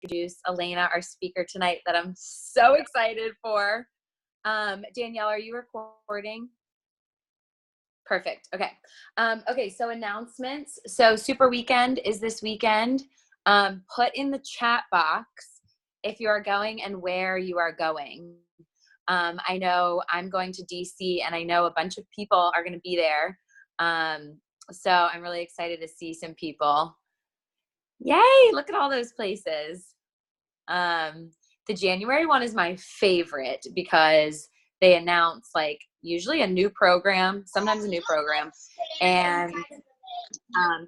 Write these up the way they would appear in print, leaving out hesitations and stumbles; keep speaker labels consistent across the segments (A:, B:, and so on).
A: introduce Alana, our speaker tonight, that I'm so excited for. Danielle, are you recording? Perfect. Okay. Okay. So announcements. So Super Weekend is this weekend. Put in the chat box if you are going and where you are going. I know I'm going to DC, and I know a bunch of people are going to be there. So I'm really excited to see some people. Yay. Look at all those places. The January one is my favorite because they announce like usually a new program, sometimes a new program, and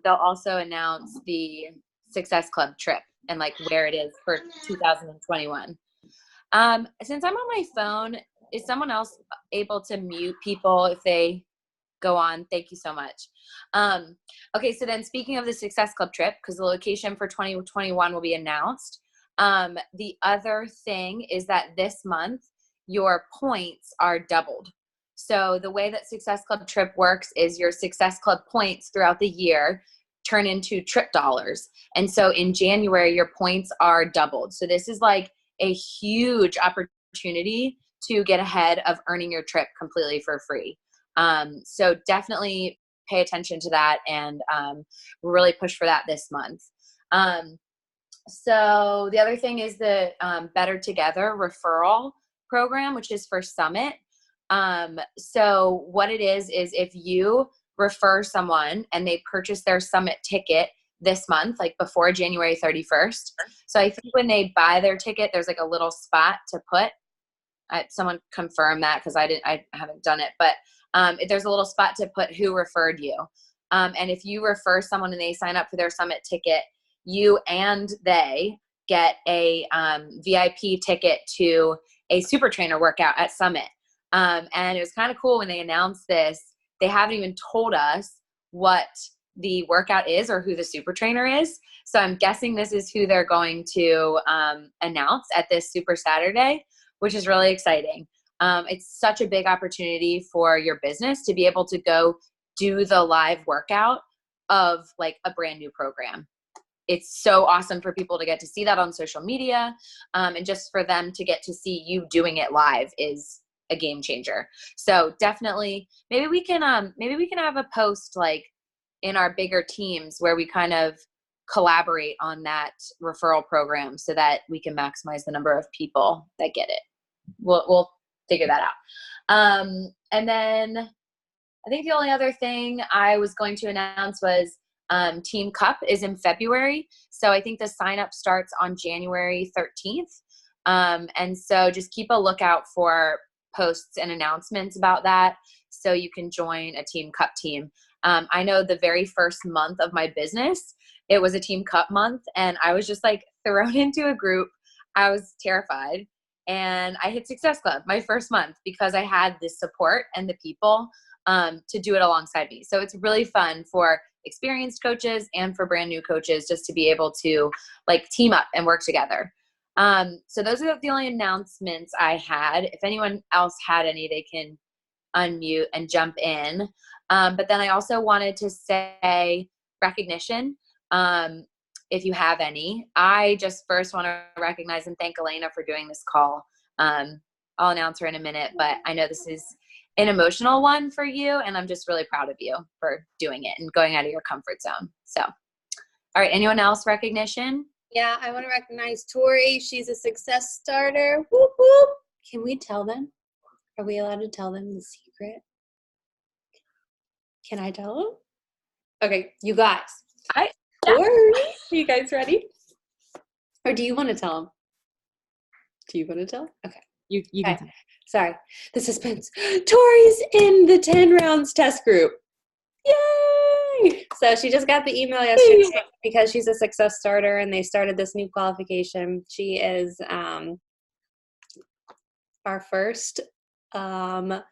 A: they'll also announce the Success Club trip and like where it is for 2021. Since I'm on my phone, is someone else able to mute people if they go on? Thank you so much. Okay, so then speaking of the Success Club trip, because the location for 2021 will be announced. The other thing is that this month, your points are doubled. So the way that Success Club trip works is your Success Club points throughout the year turn into trip dollars. And so in January, your points are doubled. So this is like a huge opportunity to get ahead of earning your trip completely for free. So definitely pay attention to that and really push for that this month. So the other thing is the Better Together referral program, which is for Summit. So what it is if you refer someone and they purchase their Summit ticket this month, like before January 31st. So I think when they buy their ticket, there's like a little spot to put. Someone confirm that because I haven't done it, but there's a little spot to put who referred you. And if you refer someone and they sign up for their Summit ticket, you and they get a VIP ticket to a super trainer workout at Summit. And it was kind of cool when they announced this. They haven't even told us what the workout is or who the super trainer is. So I'm guessing this is who they're going to announce at this Super Saturday, which is really exciting. It's such a big opportunity for your business to be able to go do the live workout of like a brand new program. It's so awesome for people to get to see that on social media, and just for them to get to see you doing it live is a game changer. So definitely, maybe we can have a post like in our bigger teams where we kind of collaborate on that referral program so that we can maximize the number of people that get it. We'll figure that out. And then I think the only other thing I was going to announce was Team Cup is in February. So I think the sign up starts on January 13th. And so just keep a lookout for posts and announcements about that so you can join a Team Cup team. I know the very first month of my business, it was a Team Cup month, and I was just like thrown into a group. I was terrified, and I hit Success Club my first month because I had the support and the people to do it alongside me. So it's really fun for experienced coaches and for brand new coaches just to be able to like team up and work together. So those are the only announcements I had. If anyone else had any, they can unmute and jump in. But then I also wanted to say recognition. If you have any, I just first want to recognize and thank Elena for doing this call. I'll announce her in a minute, but I know this is an emotional one for you, and I'm just really proud of you for doing it and going out of your comfort zone. So, all right, anyone else recognition?
B: Yeah, I want to recognize Tori. She's a success starter. Whoop, whoop. Can we tell them? Are we allowed to tell them the secret? Can I tell them? Okay, you guys. Tori, are you guys ready? Or do you want to tell them? Do you want to tell? Okay.
C: You can tell.
B: Sorry, the suspense. Tori's in the 10 rounds test group. Yay! So she just got the email yesterday because she's a success starter and they started this new qualification. She is our first 10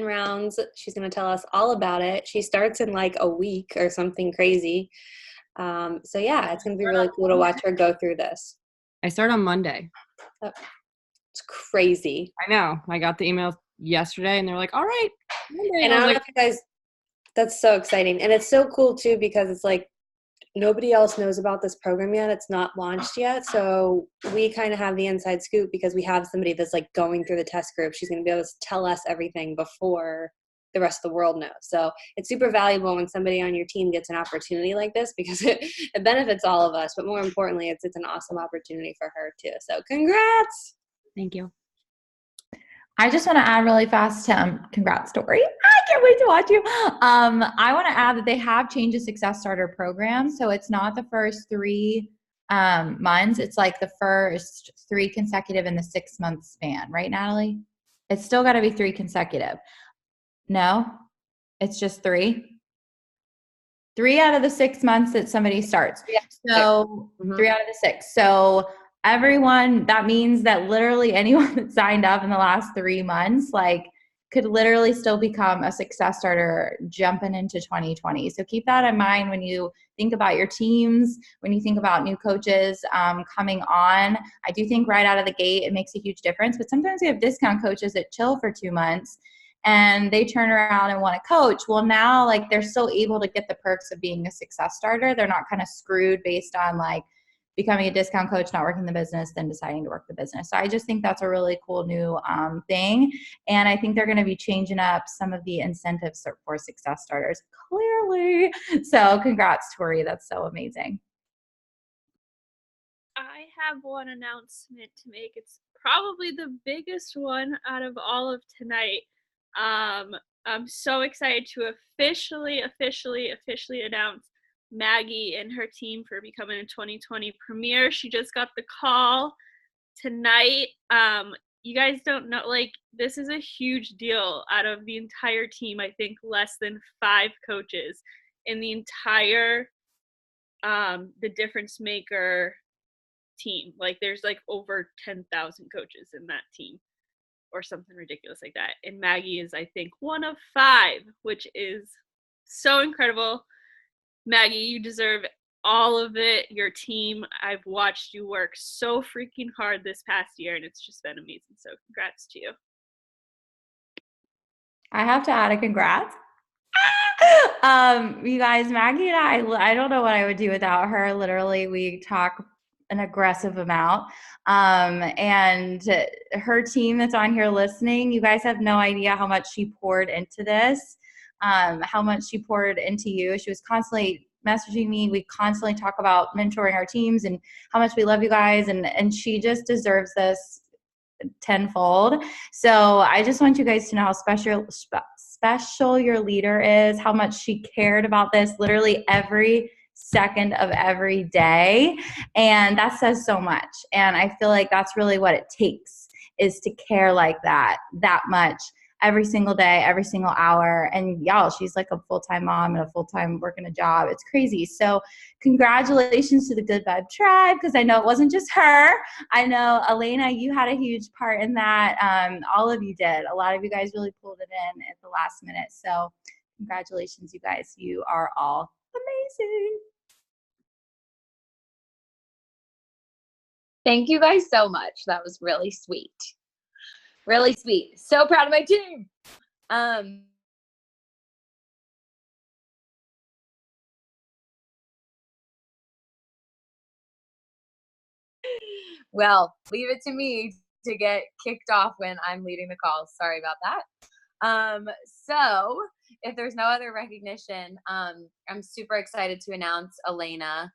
B: rounds. She's going to tell us all about it. She starts in like a week or something crazy. So yeah, it's going to be really cool to watch her go through this.
C: I start on Monday.
B: It's crazy.
C: I know. I got the email yesterday and they were like, all right. Monday.
B: And I don't know if you guys, that's so exciting. And it's so cool too, because it's like, nobody else knows about this program yet. It's not launched yet. So we kind of have the inside scoop because we have somebody that's like going through the test group. She's going to be able to tell us everything before the rest of the world knows. So it's super valuable when somebody on your team gets an opportunity like this because it benefits all of us. But more importantly, it's an awesome opportunity for her too. So congrats.
C: Thank you.
D: I just want to add really fast, congrats, Tori. I can't wait to watch you. I want to add that they have changed the Success Starter program. So it's not the first 3 months. It's like the first 3 consecutive in the 6-month span. Right, Natalie? It's still got to be 3 consecutive. No, it's just 3. 3 out of the 6 months that somebody starts.
A: Yeah.
D: So 3 out of the 6. So everyone, that means that literally anyone that signed up in the last 3 months, like, could literally still become a Success Starter jumping into 2020. So keep that in mind when you think about your teams, when you think about new coaches coming on. I do think right out of the gate, it makes a huge difference. But sometimes we have discount coaches that chill for 2 months and they turn around and want to coach. Well, now, like, they're still able to get the perks of being a Success Starter. They're not kind of screwed based on, like, becoming a discount coach, not working the business, then deciding to work the business. So I just think that's a really cool new thing. And I think they're going to be changing up some of the incentives for Success Starters, clearly. So congrats, Tori. That's so amazing.
E: I have one announcement to make. It's probably the biggest one out of all of tonight. I'm so excited to officially announce Maggie and her team for becoming a 2020 premier. She just got the call tonight. You guys don't know, like, this is a huge deal. Out of the entire team, I think less than 5 coaches in the entire the Difference Maker team. Like, there's like over 10,000 coaches in that team or something ridiculous like that. And Maggie is, I think, one of 5, which is so incredible. Maggie, you deserve all of it. Your team, I've watched you work so freaking hard this past year, and it's just been amazing. So congrats to you.
D: I have to add a congrats. You guys, Maggie and I don't know what I would do without her. Literally, we talk an aggressive amount. And her team that's on here listening, you guys have no idea how much she poured into this. How much she poured into you. She was constantly messaging me. We constantly talk about mentoring our teams and how much we love you guys. And she just deserves this tenfold. So I just want you guys to know how special your leader is, how much she cared about this literally every second of every day. And that says so much. And I feel like that's really what it takes, is to care like that much every single day, every single hour. And y'all, she's like a full-time mom and a full-time working a job. It's crazy. So congratulations to the Good Vibe Tribe, because I know it wasn't just her. I know, Alana, you had a huge part in that. All of you did. A lot of you guys really pulled it in at the last minute. So congratulations, you guys. You are all amazing.
A: Thank you guys so much. That was really sweet. Really sweet. So proud of my team. Well, leave it to me to get kicked off when I'm leading the calls. Sorry about that. So if there's no other recognition, I'm super excited to announce Alana.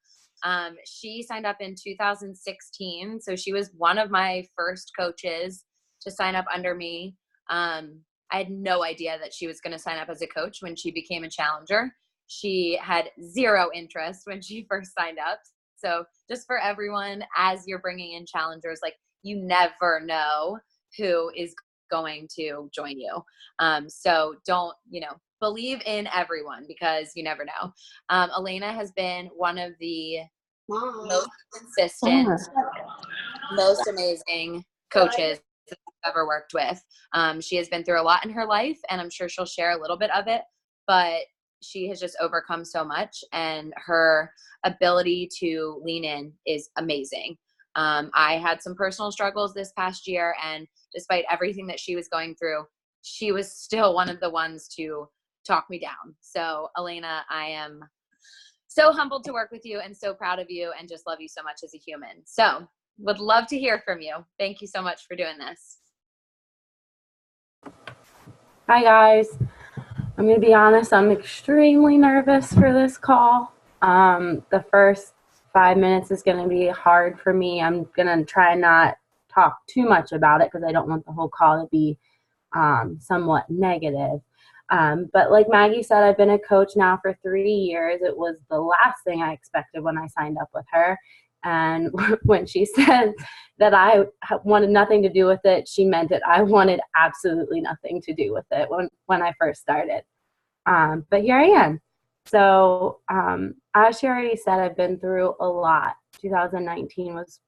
A: She signed up in 2016. So she was one of my first coaches to sign up under me. I had no idea that she was going to sign up as a coach when she became a challenger. She had zero interest when she first signed up. So just for everyone, as you're bringing in challengers, like, you never know who is going to join you. So don't, believe in everyone, because you never know. Alana has been one of the most consistent, most amazing coaches I've ever worked with. She has been through a lot in her life, and I'm sure she'll share a little bit of it, but she has just overcome so much, and her ability to lean in is amazing. I had some personal struggles this past year, and despite everything that she was going through, she was still one of the ones to talk me down. So Alana, I am so humbled to work with you and so proud of you and just love you so much as a human. So would love to hear from you. Thank you so much for doing this.
F: Hi guys. I'm going to be honest, I'm extremely nervous for this call. The first 5 minutes is going to be hard for me. I'm going to try not talk too much about it because I don't want the whole call to be somewhat negative. But like Maggie said, I've been a coach now for 3 years. It was the last thing I expected when I signed up with her. And when she said that I wanted nothing to do with it, she meant it. I wanted absolutely nothing to do with it when I first started. But here I am. So as she already said, I've been through a lot. 2019 was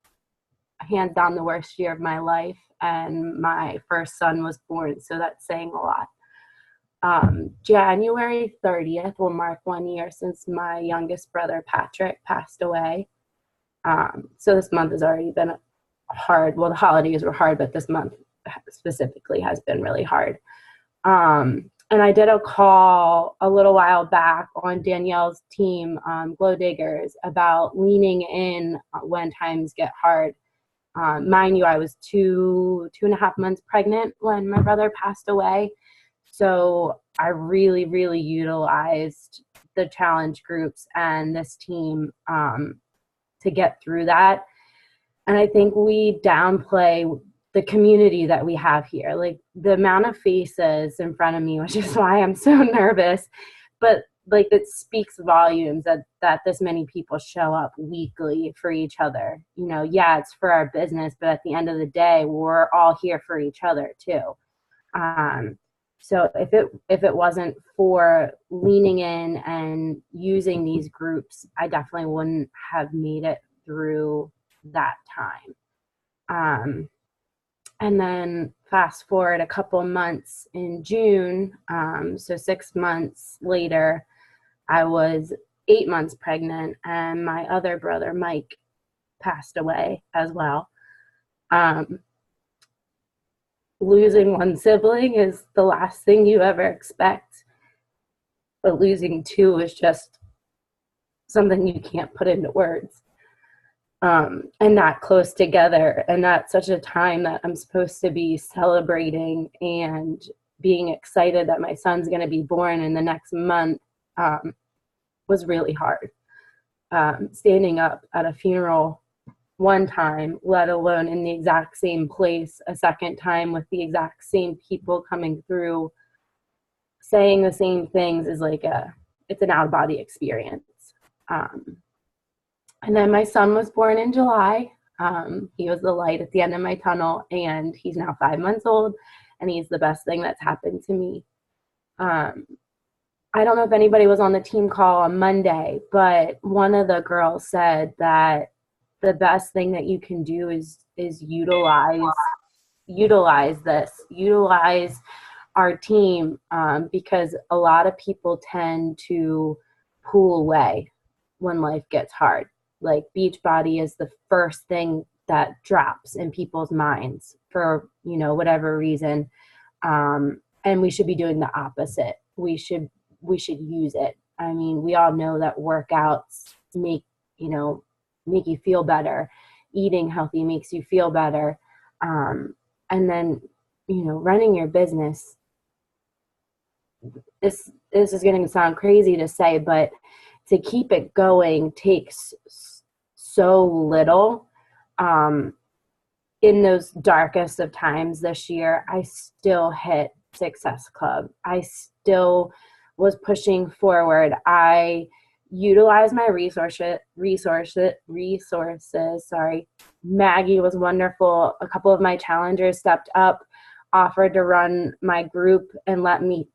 F: hands down the worst year of my life, and my first son was born, so that's saying a lot. January 30th will mark 1 year since my youngest brother, Patrick, passed away. So this month has already been hard. Well, the holidays were hard, but this month specifically has been really hard. And I did a call a little while back on Danielle's team, Glow Diggers, about leaning in when times get hard. Mind you, I was two and a half months pregnant when my brother passed away. So I really, really utilized the challenge groups and this team to get through that. And I think we downplay the community that we have here, like the amount of faces in front of me, which is why I'm so nervous, but like it speaks volumes that this many people show up weekly for each other. You know, yeah, it's for our business, but at the end of the day, we're all here for each other too. So if it wasn't for leaning in and using these groups, I definitely wouldn't have made it through that time. And then fast forward a couple months in June, so 6 months later, I was 8 months pregnant, and my other brother, Mike, passed away as well. Losing one sibling is the last thing you ever expect, but losing two is just something you can't put into words. And not close together, and not such a time that I'm supposed to be celebrating and being excited that my son's going to be born in the next month was really hard. Standing up at a funeral one time, let alone in the exact same place a second time with the exact same people coming through saying the same things, is like it's an out-of-body experience. And then my son was born in July. He was the light at the end of my tunnel, and he's now 5 months old, and he's the best thing that's happened to me. I don't know if anybody was on the team call on Monday, but one of the girls said that the best thing that you can do is utilize our team, because a lot of people tend to pull away when life gets hard. Like Beachbody is the first thing that drops in people's minds for, you know, whatever reason. And we should be doing the opposite. We should use it. I mean, we all know that workouts make you feel better. Eating healthy makes you feel better. And then, you know, running your business, this is going to sound crazy to say, but to keep it going takes so little. In those darkest of times this year, I still hit Success Club. I still was pushing forward. I utilized my resources. Sorry. Maggie was wonderful. A couple of my challengers stepped up, offered to run my group, and let me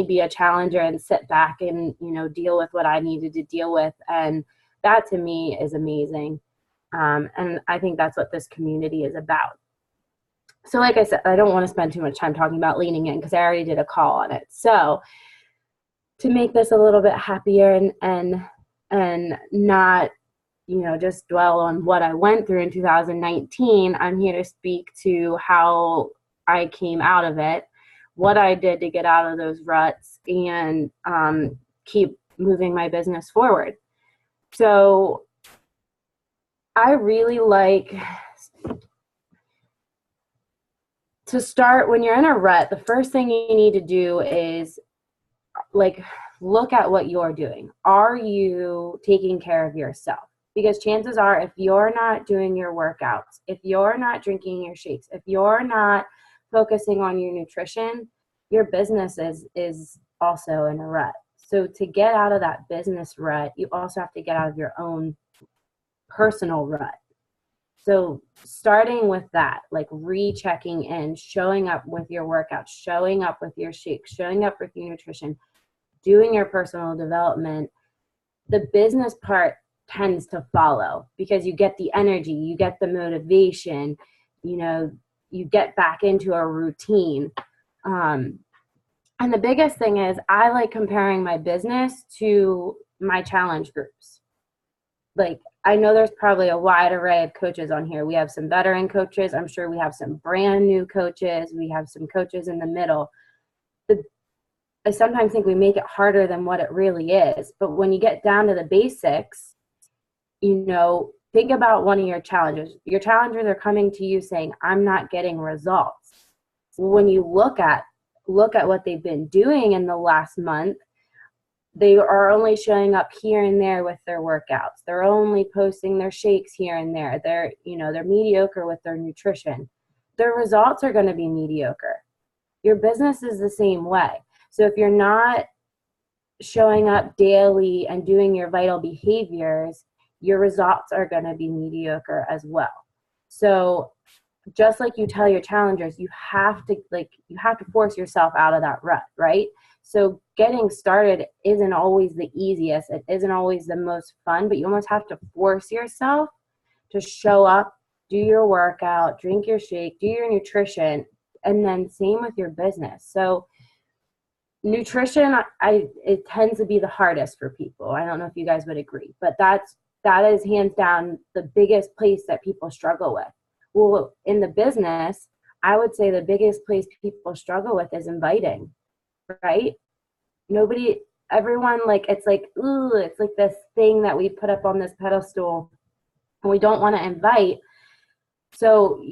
F: be a challenger and sit back and, you know, deal with what I needed to deal with. And that to me is amazing. And I think that's what this community is about. So like I said, I don't want to spend too much time talking about leaning in because I already did a call on it. So to make this a little bit happier and not, you know, just dwell on what I went through in 2019, I'm here to speak to how I came out of it, what I did to get out of those ruts, and keep moving my business forward. So I really like to start when you're in a rut. The first thing you need to do is like look at what you're doing. Are you taking care of yourself? Because chances are, if you're not doing your workouts, if you're not drinking your shakes, if you're not focusing on your nutrition, your business is also in a rut. So to get out of that business rut, you also have to get out of your own personal rut. So starting with that, like rechecking in, showing up with your workouts, showing up with your shakes, showing up with your nutrition, doing your personal development, the business part tends to follow because you get the energy, you get the motivation, you know, you get back into a routine. And the biggest thing is I like comparing my business to my challenge groups. Like, I know there's probably a wide array of coaches on here. We have some veteran coaches. I'm sure we have some brand new coaches. We have some coaches in the middle. I sometimes think we make it harder than what it really is. But when you get down to the basics, you know, think about one of your challenges. Your challengers are coming to you saying, I'm not getting results. When you look at what they've been doing in the last month, they are only showing up here and there with their workouts. They're only posting their shakes here and there. They're mediocre with their nutrition. Their results are going to be mediocre. Your business is the same way. So if you're not showing up daily and doing your vital behaviors, your results are going to be mediocre as well. So just like you tell your challengers, you have to force yourself out of that rut, right? So getting started isn't always the easiest. It isn't always the most fun, but you almost have to force yourself to show up, do your workout, drink your shake, do your nutrition, and then same with your business. So nutrition, it tends to be the hardest for people. I don't know if you guys would agree, but that is hands down the biggest place that people struggle with. Well, in the business, I would say the biggest place people struggle with is inviting, right? Everyone, like, it's like, ooh, it's like this thing that we put up on this pedestal and we don't want to invite. So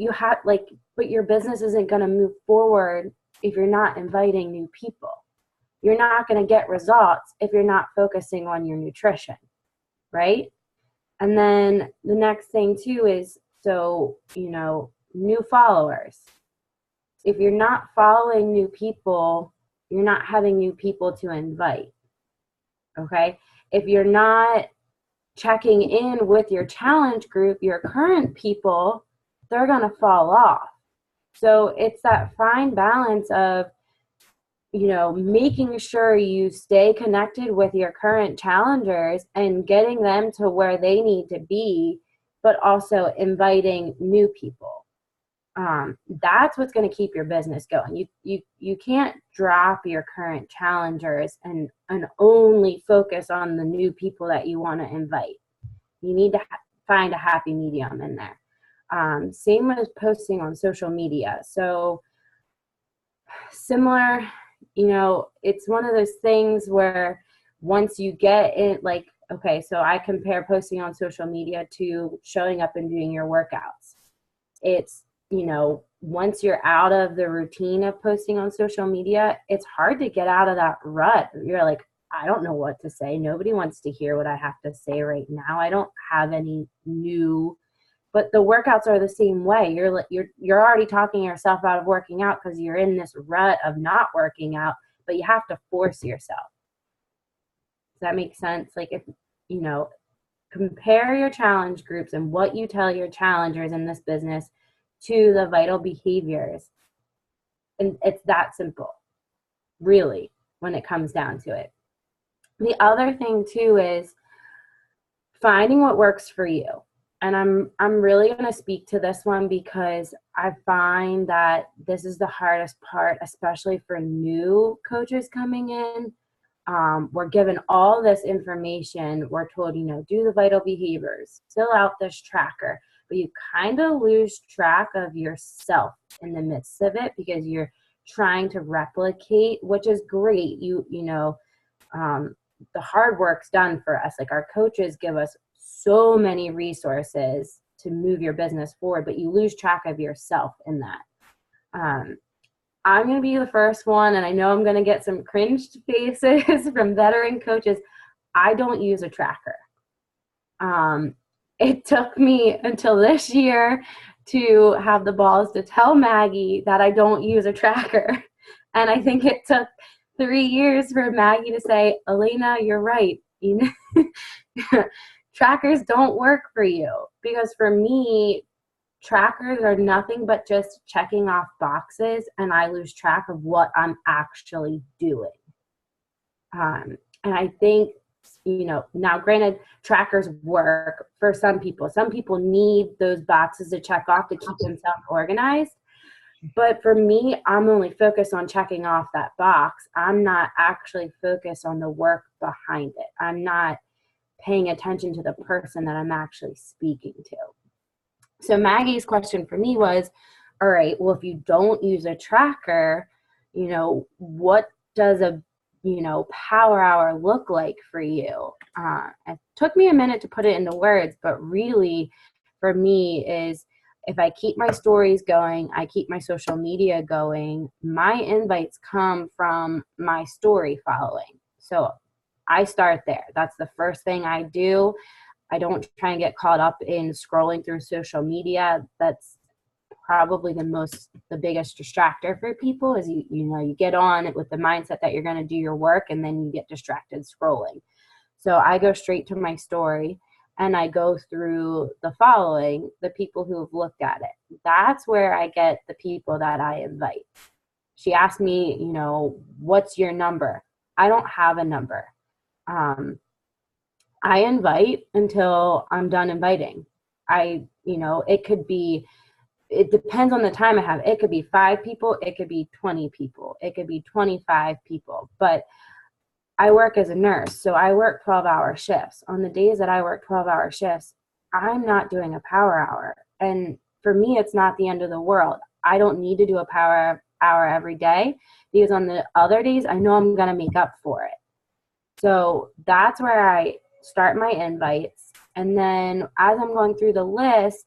F: but your business isn't going to move forward if you're not inviting new people. You're not going to get results if you're not focusing on your nutrition, right? And then the next thing too is, new followers. If you're not following new people, you're not having new people to invite, okay? If you're not checking in with your challenge group, your current people, they're going to fall off. So it's that fine balance of, making sure you stay connected with your current challengers and getting them to where they need to be, but also inviting new people. That's what's going to keep your business going. You can't drop your current challengers and only focus on the new people that you want to invite. You need to find a happy medium in there. Same with posting on social media. So similar, it's one of those things where once you get in, like, okay, so I compare posting on social media to showing up and doing your workouts. It's, once you're out of the routine of posting on social media, it's hard to get out of that rut. You're like, I don't know what to say. Nobody wants to hear what I have to say right now. I don't have any new, but the workouts are the same way. You're already talking yourself out of working out because you're in this rut of not working out, but you have to force yourself. Does that make sense? Like, if, compare your challenge groups and what you tell your challengers in this business to the vital behaviors. And it's that simple, really, when it comes down to it. The other thing too is finding what works for you. And I'm really going to speak to this one because I find that this is the hardest part, especially for new coaches coming in. We're given all this information. We're told, do the vital behaviors, fill out this tracker, but you kind of lose track of yourself in the midst of it because you're trying to replicate, which is great. the hard work's done for us. Like our coaches give us so many resources to move your business forward, but you lose track of yourself in that. I'm going to be the first one, and I know I'm going to get some cringed faces from veteran coaches. I don't use a tracker. It took me until this year to have the balls to tell Maggie that I don't use a tracker. And I think it took 3 years for Maggie to say, Elena, you're right. You know, trackers don't work for you. Because for me, trackers are nothing but just checking off boxes, and I lose track of what I'm actually doing. And I think, you know, now granted, trackers work for some people. Some people need those boxes to check off to keep themselves organized. But for me, I'm only focused on checking off that box. I'm not actually focused on the work behind it. I'm not paying attention to the person that I'm actually speaking to. So Maggie's question for me was, all right, well, if you don't use a tracker, you know, what does a, you know, power hour look like for you? It took me a minute to put it into words, but really for me is if I keep my stories going, I keep my social media going, my invites come from my story following. So I start there. That's the first thing I do. I don't try and get caught up in scrolling through social media. That's probably the biggest distractor for people is you know, you get on it with the mindset that you're going to do your work and then you get distracted scrolling. So I go straight to my story and I go through the following, the people who have looked at it. That's where I get the people that I invite. She asked me, you know, what's your number? I don't have a number. I invite until I'm done inviting. You know, it depends on the time I have. It could be 5 people. It could be 20 people. It could be 25 people. But I work as a nurse, so I work 12-hour shifts. On the days that I work 12-hour shifts, I'm not doing a power hour. And for me, it's not the end of the world. I don't need to do a power hour every day because on the other days, I know I'm going to make up for it. So that's where I start my invites. And then as I'm going through the list,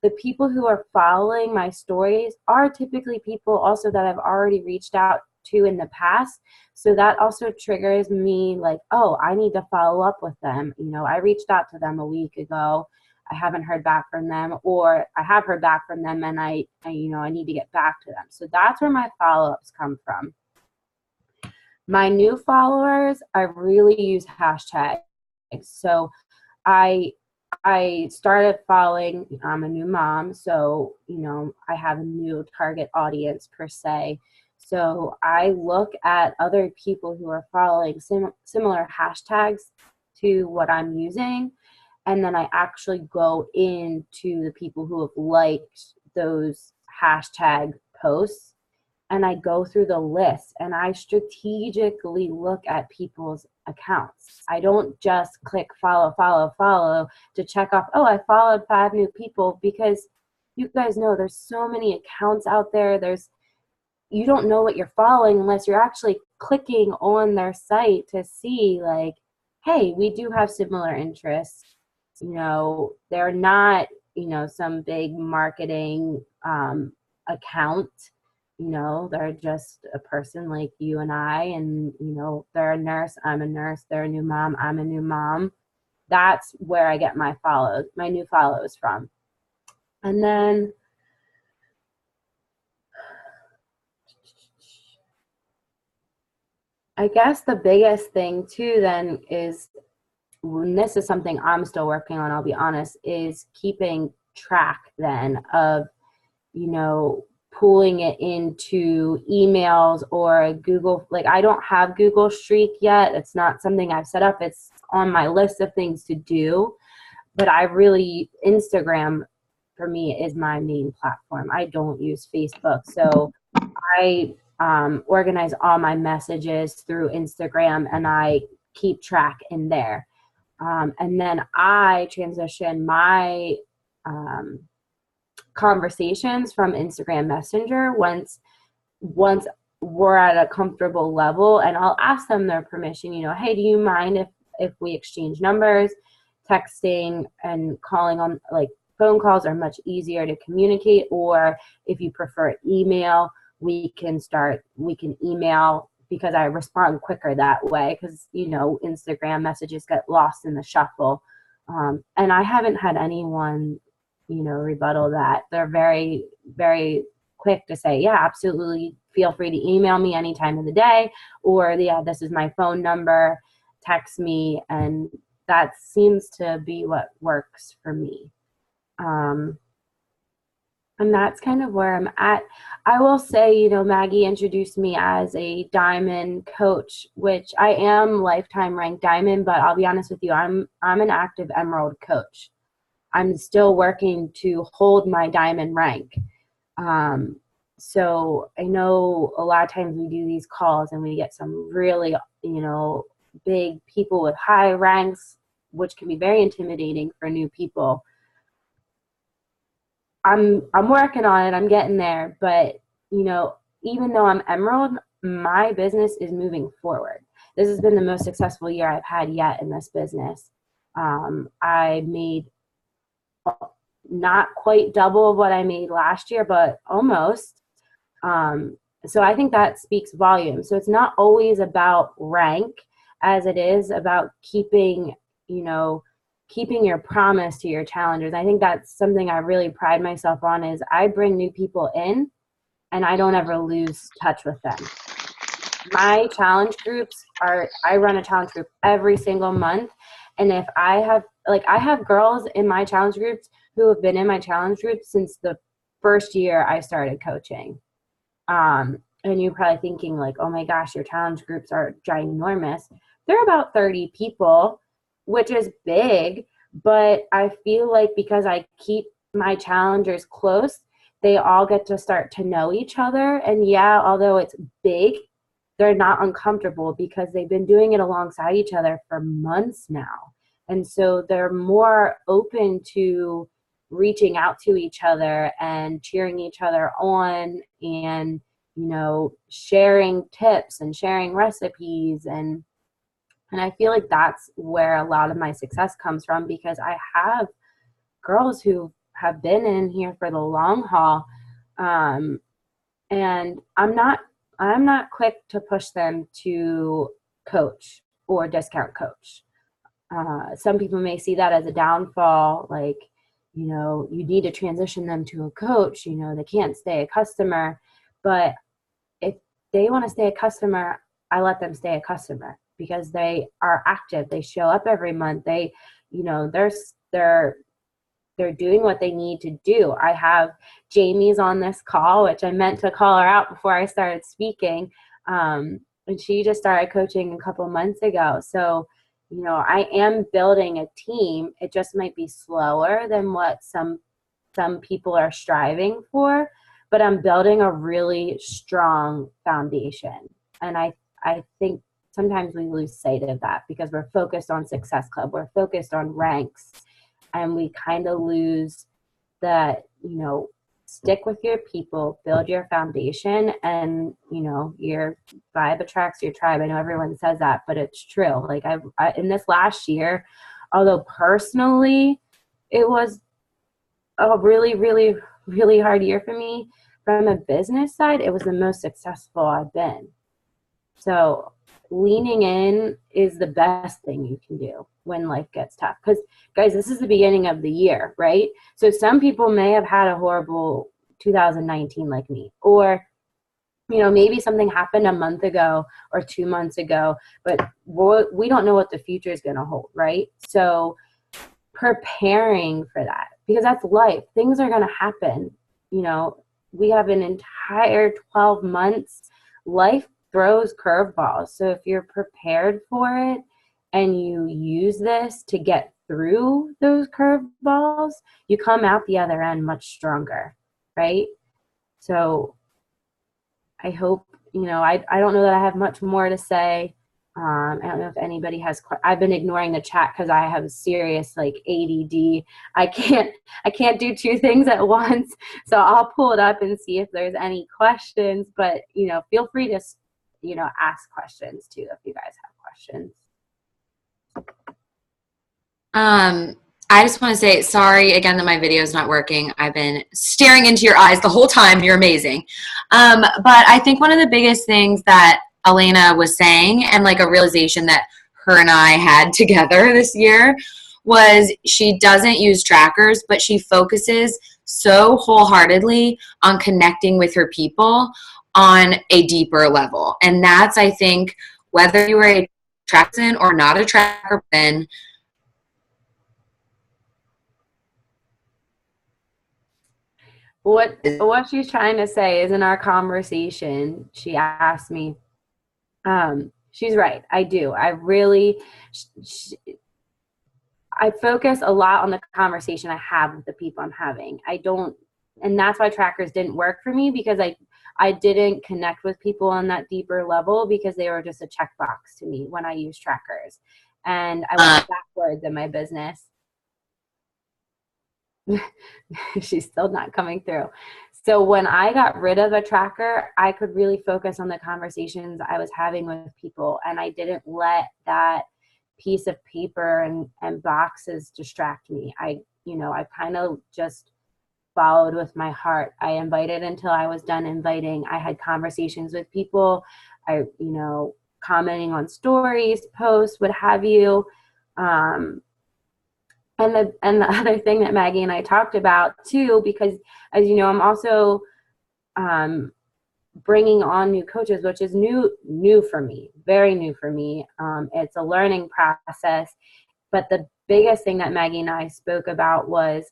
F: the people who are following my stories are typically people also that I've already reached out to in the past. So that also triggers me like, oh, I need to follow up with them. You know, I reached out to them a week ago. I haven't heard back from them, or I have heard back from them and I need to get back to them. So that's where my follow-ups come from. My new followers, I really use hashtags. So I started following, I'm a new mom, so, you know, I have a new target audience per se. So I look at other people who are following similar hashtags to what I'm using, and then I actually go into the people who have liked those hashtag posts, and I go through the list and I strategically look at people's accounts. I don't just click follow to check off, oh, I followed 5 new people, because you guys know there's so many accounts out there. You don't know what you're following unless you're actually clicking on their site to see like, hey, we do have similar interests. You know, they're not, you know, some big marketing account. You know, they're just a person like you and I, and, you know, they're a nurse, I'm a nurse, they're a new mom, I'm a new mom. That's where I get my new follows from. And then I guess the biggest thing too then is, and this is something I'm still working on, I'll be honest, is keeping track then of, you know, pulling it into emails or a Google, like I don't have Google Streak yet. It's not something I've set up. It's on my list of things to do, but Instagram for me is my main platform. I don't use Facebook. So I organize all my messages through Instagram and I keep track in there. And then I transition my conversations from Instagram Messenger once we're at a comfortable level, and I'll ask them their permission, hey, do you mind if we exchange numbers? Texting and calling on, like, phone calls are much easier to communicate, or if you prefer email, we can email, because I respond quicker that way, because Instagram messages get lost in the shuffle. And I haven't had anyone rebuttal that. They're very, very quick to say, yeah, absolutely, feel free to email me any time of the day, or yeah, this is my phone number, text me. And that seems to be what works for me. And that's kind of where I'm at. I will say, Maggie introduced me as a diamond coach, which I am lifetime ranked diamond, but I'll be honest with you, I'm an active emerald coach. I'm still working to hold my diamond rank. So I know a lot of times we do these calls and we get some really, big people with high ranks, which can be very intimidating for new people. I'm working on it. I'm getting there. But, even though I'm emerald, my business is moving forward. This has been the most successful year I've had yet in this business. I made not quite double of what I made last year, but almost. So I think that speaks volumes. So it's not always about rank as it is about keeping your promise to your challengers. I think that's something I really pride myself on, is I bring new people in and I don't ever lose touch with them. My challenge groups I run a challenge group every single month. And if I have girls in my challenge groups who have been in my challenge group since the first year I started coaching. And you're probably thinking like, oh my gosh, your challenge groups are ginormous. They're about 30 people, which is big, but I feel like because I keep my challengers close, they all get to start to know each other. And yeah, although it's big, they're not uncomfortable because they've been doing it alongside each other for months now. And so they're more open to reaching out to each other and cheering each other on, and, sharing tips and sharing recipes. And I feel like that's where a lot of my success comes from, because I have girls who have been in here for the long haul. And I'm not quick to push them to coach or discount coach. Some people may see that as a downfall, like, you need to transition them to a coach, they can't stay a customer. But if they want to stay a customer, I let them stay a customer, because they are active. They show up every month. They, they're doing what they need to do. I have Jamie's on this call, which I meant to call her out before I started speaking. And she just started coaching a couple months ago. So, I am building a team. It just might be slower than what some people are striving for, but I'm building a really strong foundation. And I think sometimes we lose sight of that because we're focused on Success Club. We're focused on ranks, and we kind of lose that, stick with your people, build your foundation, and, your vibe attracts your tribe. I know everyone says that, but it's true. Like I in this last year, although personally it was a really, really, really hard year for me, from a business side, it was the most successful I've been. So leaning in is the best thing you can do when life gets tough. Because, guys, this is the beginning of the year, right? So some people may have had a horrible 2019 like me, or, maybe something happened a month ago or 2 months ago, but we don't know what the future is going to hold, right? So preparing for that, because that's life. Things are going to happen. We have an entire 12 months. Life throws curveballs. So if you're prepared for it and you use this to get through those curveballs, you come out the other end much stronger, right? So I hope, I don't know that I have much more to say. I don't know if anybody has. I've been ignoring the chat because I have serious like ADD. I can't do two things at once. So I'll pull it up and see if there's any questions. But feel free to ask questions too if you guys have questions.
A: I just want to say sorry again that my video is not working. I've been staring into your eyes the whole time. You're amazing. But I think one of the biggest things that Alana was saying, and like a realization that her and I had together this year, was she doesn't use trackers, but she focuses so wholeheartedly on connecting with her people on a deeper level. And that's, I think, whether you are a tracker person or not a tracker person,
F: What she's trying to say is, in our conversation, she asked me, she's right. I do. I really, I focus a lot on the conversation I have with the people I'm having. And that's why trackers didn't work for me, because I didn't connect with people on that deeper level because they were just a checkbox to me when I used trackers. And I went backwards in my business. She's still not coming through. So when I got rid of a tracker, I could really focus on the conversations I was having with people, and I didn't let that piece of paper and boxes distract me. I kind of just followed with my heart. I invited until I was done inviting. I had conversations with people. I commenting on stories, posts, what have you. And the other thing that Maggie and I talked about too, because as you know, I'm also bringing on new coaches, which is new for me, very new for me. It's a learning process. But the biggest thing that Maggie and I spoke about was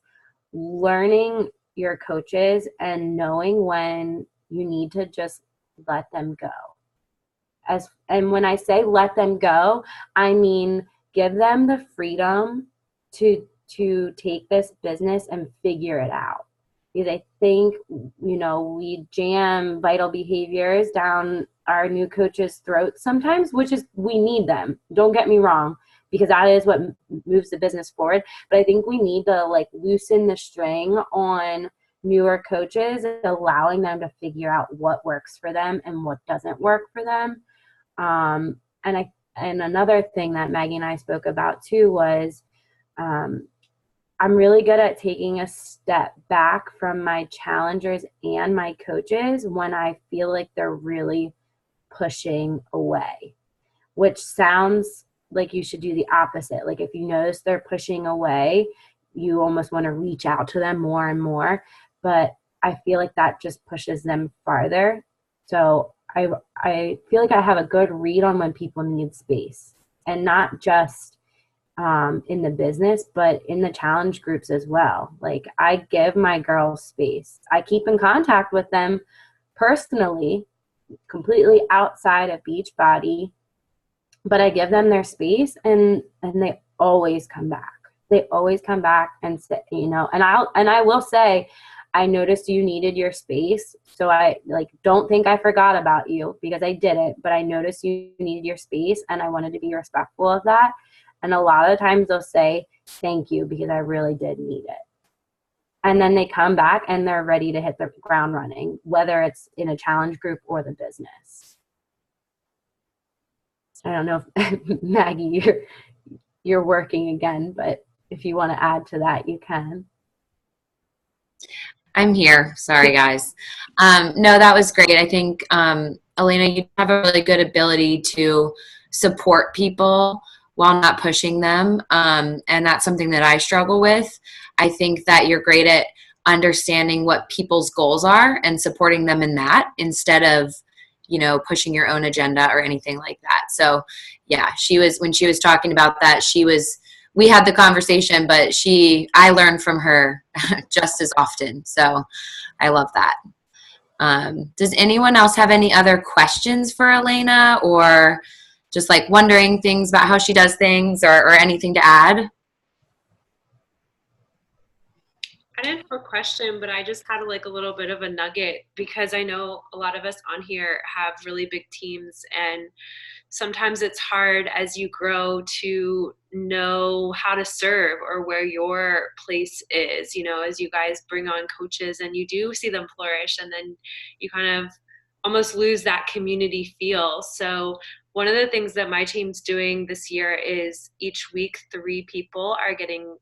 F: learning your coaches and knowing when you need to just let them go. And when I say let them go, I mean give them the freedom to take this business and figure it out. Because I think, we jam vital behaviors down our new coaches' throats sometimes, which is, we need them. Don't get me wrong, because that is what moves the business forward. But I think we need to loosen the string on newer coaches, allowing them to figure out what works for them and what doesn't work for them. And another thing that Maggie and I spoke about too was, I'm really good at taking a step back from my challengers and my coaches when I feel like they're really pushing away, which sounds like you should do the opposite. Like if you notice they're pushing away, you almost want to reach out to them more and more. But I feel like that just pushes them farther. So I feel like I have a good read on when people need space, and not just in the business, but in the challenge groups as well. Like I give my girls space. I keep in contact with them personally, completely outside of Beachbody, but I give them their space, and they always come back. They always come back and say, and I will say, I noticed you needed your space. So I don't think I forgot about you, because I didn't, but I noticed you needed your space and I wanted to be respectful of that. And a lot of times they'll say, thank you, because I really did need it. And then they come back and they're ready to hit the ground running, whether it's in a challenge group or the business. I don't know if Maggie, you're working again, but if you want to add to that, you can.
A: I'm here. Sorry, guys. No, that was great. I think, Alana, you have a really good ability to support people while not pushing them. And that's something that I struggle with. I think that you're great at understanding what people's goals are and supporting them in that, instead of, pushing your own agenda or anything like that. So yeah, when she was talking about that, we had the conversation, but I learned from her just as often. So I love that. Does anyone else have any other questions for Alana, or just wondering things about how she does things, or anything to add?
G: kind of a question, but I just had like a little bit of a nugget because I know a lot of us on here have really big teams, and sometimes it's hard as you grow to know how to serve or where your place is, you know, as you guys bring on coaches and you do see them flourish, and then you kind of almost lose that community feel. So one of the things that my team's doing this year is each week 3 people are getting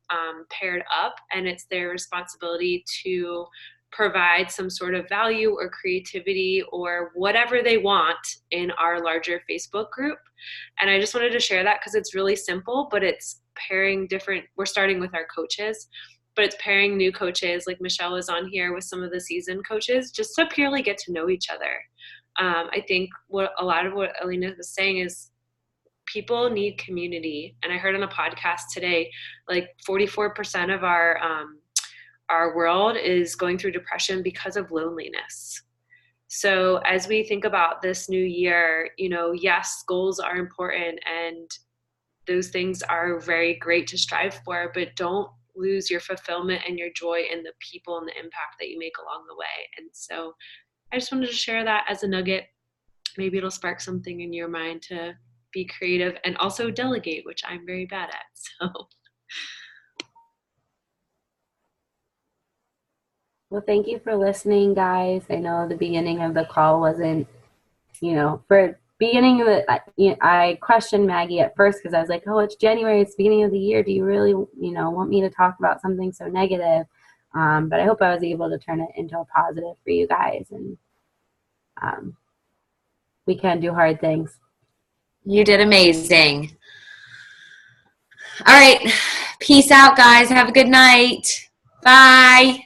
G: paired up, and it's their responsibility to provide some sort of value or creativity or whatever they want in our larger Facebook group. And I just wanted to share that because it's really simple, but it's pairing different, we're starting with our coaches, but it's pairing new coaches, like Michelle was on here with some of the seasoned coaches, just to purely get to know each other. I think a lot of what Alina was saying is people need community. And I heard on a podcast today, like 44% of our world is going through depression because of loneliness. So as we think about this new year, you know, yes, goals are important and those things are very great to strive for, but don't lose your fulfillment and your joy in the people and the impact that you make along the way. And so I just wanted to share that as a nugget. Maybe it'll spark something in your mind to be creative and also delegate, which I'm very bad at. So.
F: Well, thank you for listening, guys. I know the beginning of the call wasn't, you know, for beginning of the, I questioned Maggie at first because I was like, oh, it's January, it's the beginning of the year. Do you really, you know, want me to talk about something so negative? But I hope I was able to turn it into a positive for you guys. And we can do hard things.
A: You did amazing. All right. Peace out, guys. Have a good night. Bye.